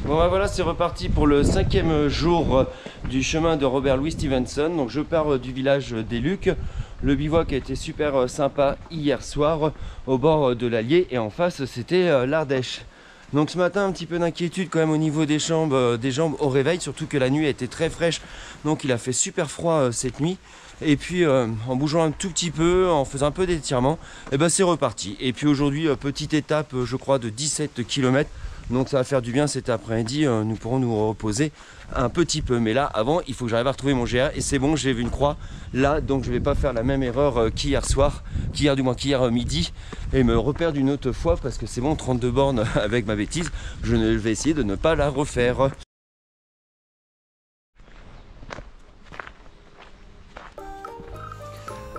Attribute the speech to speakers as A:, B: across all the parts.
A: Bon bah voilà, c'est reparti pour le 5e jour du chemin de Robert Louis Stevenson. Donc je pars du village des Lucs. Le bivouac a été super sympa hier soir au bord de l'Allier et en face c'était l'Ardèche. Donc ce matin un petit peu d'inquiétude quand même au niveau des jambes au réveil, surtout que la nuit a été très fraîche, donc il a fait super froid cette nuit. Et puis en bougeant un tout petit peu, en faisant un peu d'étirement, et ben c'est reparti. Et puis aujourd'hui petite étape je crois de 17 km. Donc ça va faire du bien cet après-midi, nous pourrons nous reposer un petit peu. Mais là, avant, il faut que j'arrive à retrouver mon GR. Et c'est bon, j'ai vu une croix là, donc je ne vais pas faire la même erreur qu'hier soir, qu'hier midi, et me reperdre une autre fois parce que c'est bon, 32 bornes avec ma bêtise. Je vais essayer de ne pas la refaire.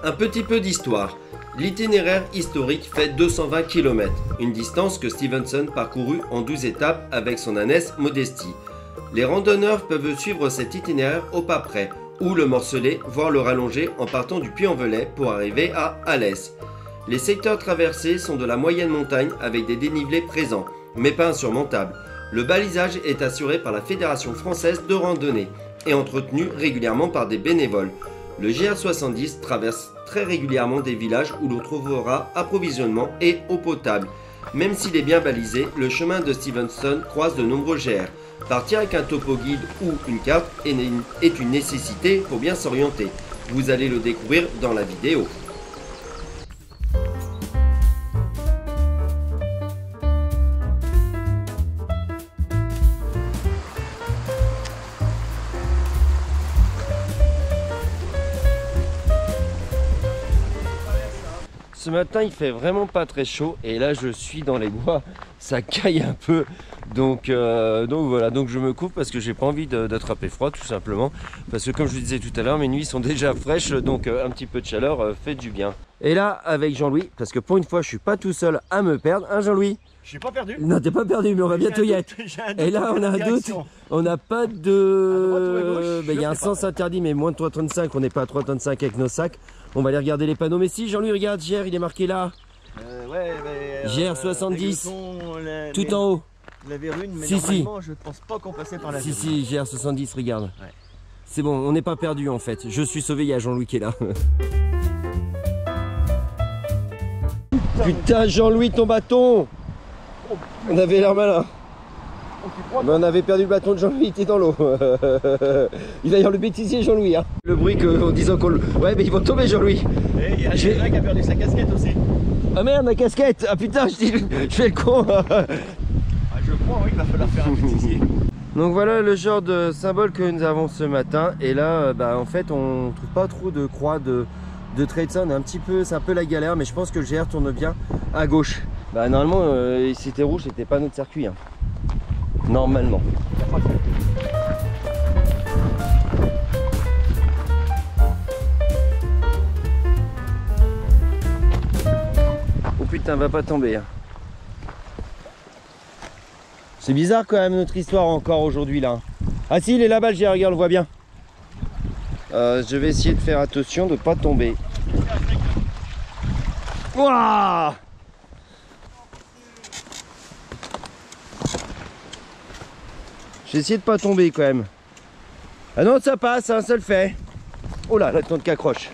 A: Un petit peu d'histoire. L'itinéraire historique fait 220 km, une distance que Stevenson parcourut en 12 étapes avec son ânesse Modestie. Les randonneurs peuvent suivre cet itinéraire au pas près, ou le morceler, voire le rallonger en partant du Puy-en-Velay pour arriver à Alès. Les secteurs traversés sont de la moyenne montagne avec des dénivelés présents, mais pas insurmontables. Le balisage est assuré par la Fédération française de randonnée et entretenu régulièrement par des bénévoles. Le GR70 traverse très régulièrement des villages où l'on trouvera approvisionnement et eau potable. Même s'il est bien balisé, le chemin de Stevenson croise de nombreux GR. Partir avec un topo guide ou une carte est une nécessité pour bien s'orienter. Vous allez le découvrir dans la vidéo. Ce matin il fait vraiment pas très chaud et là je suis dans les bois, ça caille un peu, donc voilà, donc je me couvre parce que j'ai pas envie d'attraper froid tout simplement, parce que comme je vous disais tout à l'heure, mes nuits sont déjà fraîches, donc un petit peu de chaleur fait du bien. Et là avec Jean-Louis, parce que pour une fois je suis pas tout seul à me perdre, hein Jean-Louis?
B: Je suis pas perdu.
A: Non, t'es pas perdu, mais on va bientôt y être. Et là, on a un doute. On n'a pas de... Il y a un sens interdit, mais moins de 3,35. On n'est pas à 3,35 avec nos sacs. On va aller regarder les panneaux. Mais si, Jean-Louis, regarde, GR, il est marqué là.
B: Ouais, mais...
A: GR 70. Tout en haut.
B: La verrune, mais
A: si,
B: normalement, je pense pas qu'on passait par la verrune.
A: Si, GR 70, regarde. Ouais. C'est bon, on n'est pas perdu en fait. Je suis sauvé, il y a Jean-Louis qui est là. Putain, Jean-Louis, ton bâton! On avait l'air malin. Mais on avait perdu le bâton de Jean-Louis, il était dans l'eau. Il va y avoir le bêtisier Jean-Louis. Hein. Le bruit en disant qu'on... Ouais, mais ils vont tomber Jean-Louis.
B: Et il y a Gérard qui a perdu sa casquette aussi.
A: Ah merde, ma casquette. Ah putain, je fais le con.
B: Ah, je crois, oui, il va falloir faire un bêtisier.
A: Donc voilà le genre de symbole que nous avons ce matin. Et là, en fait, on trouve pas trop de croix de trait de ça. C'est un peu la galère, mais je pense que le GR tourne bien à gauche. Normalement, si c'était rouge, c'était pas notre circuit. Hein. Normalement. Oh putain, va pas tomber. Hein. C'est bizarre quand même notre histoire encore aujourd'hui là. Ah si, il est là-bas le GR, regarde, on le voit bien. Je vais essayer de faire attention de pas tomber. Wouah! J'ai essayé de pas tomber quand même. Ah non, ça passe, hein, ça le fait. Oh là, la tente qui accroche.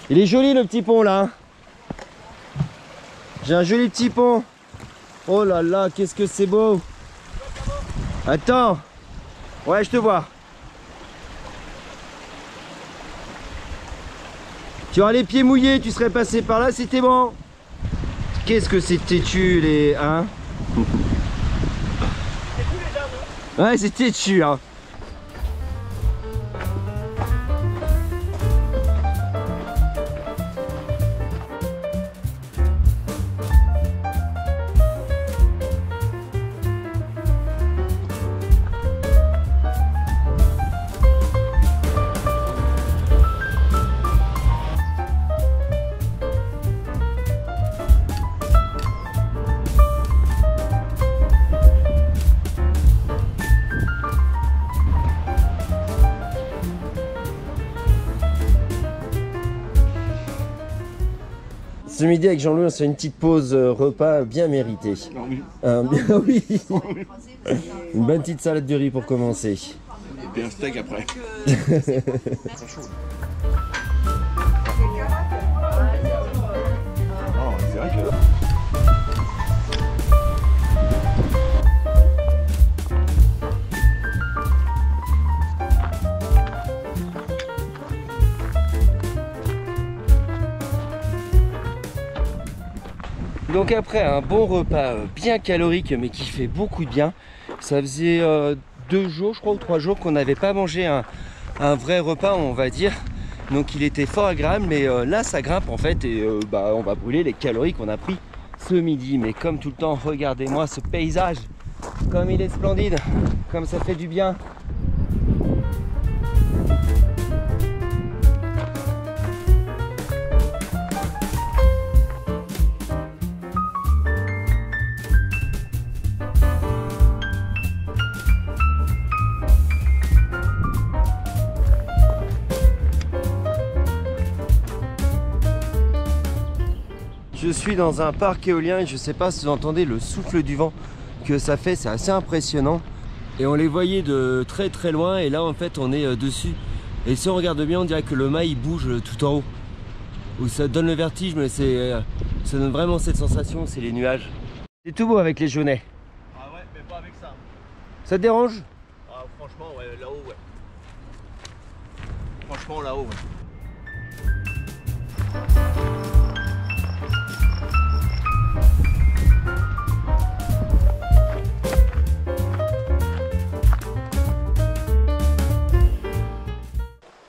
A: Il est joli le petit pont là. J'ai un joli petit pont. Oh là là, qu'est-ce que c'est beau. Attends. Ouais, je te vois. Tu auras les pieds mouillés, tu serais passé par là, c'était bon. Qu'est-ce que c'est têtu les... Hein? Ouais, c'est têtu hein. Ce midi avec Jean-Louis, on se fait une petite pause repas bien méritée. Oui. Une bonne petite salade de riz pour commencer.
C: Et puis un steak après.
B: Non, c'est vrai que...
A: Donc après un bon repas bien calorique mais qui fait beaucoup de bien, ça faisait 2 jours je crois ou 3 jours qu'on n'avait pas mangé un vrai repas on va dire. Donc il était fort agréable mais là ça grimpe en fait et on va brûler les calories qu'on a pris ce midi. Mais comme tout le temps, regardez-moi ce paysage, comme il est splendide, comme ça fait du bien. Je suis dans un parc éolien et je ne sais pas si vous entendez le souffle du vent que ça fait, c'est assez impressionnant. Et on les voyait de très très loin et là en fait on est dessus. Et si on regarde bien on dirait que le mât il bouge tout en haut. Où ça donne le vertige mais ça donne vraiment cette sensation, c'est les nuages. C'est tout beau avec les jaunets.
B: Ah ouais, mais pas avec ça.
A: Ça te dérange?
B: Ah franchement, ouais, là-haut, ouais. Franchement, là-haut, ouais.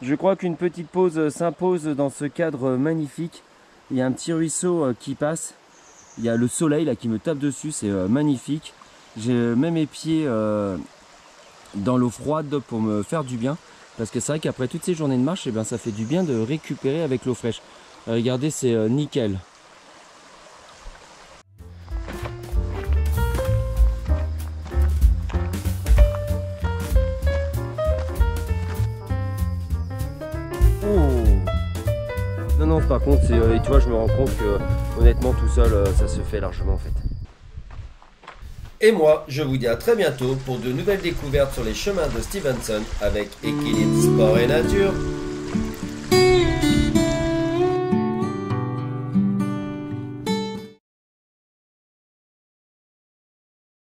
A: Je crois qu'une petite pause s'impose dans ce cadre magnifique. Il y a un petit ruisseau qui passe. Il y a le soleil là qui me tape dessus, c'est magnifique. J'ai même mes pieds dans l'eau froide pour me faire du bien. Parce que c'est vrai qu'après toutes ces journées de marche, ça fait du bien de récupérer avec l'eau fraîche. Regardez, c'est nickel. Non, par contre, tu vois, je me rends compte que honnêtement, tout seul, ça se fait largement en fait. Et moi, je vous dis à très bientôt pour de nouvelles découvertes sur les chemins de Stevenson avec Équilibre Sport et Nature.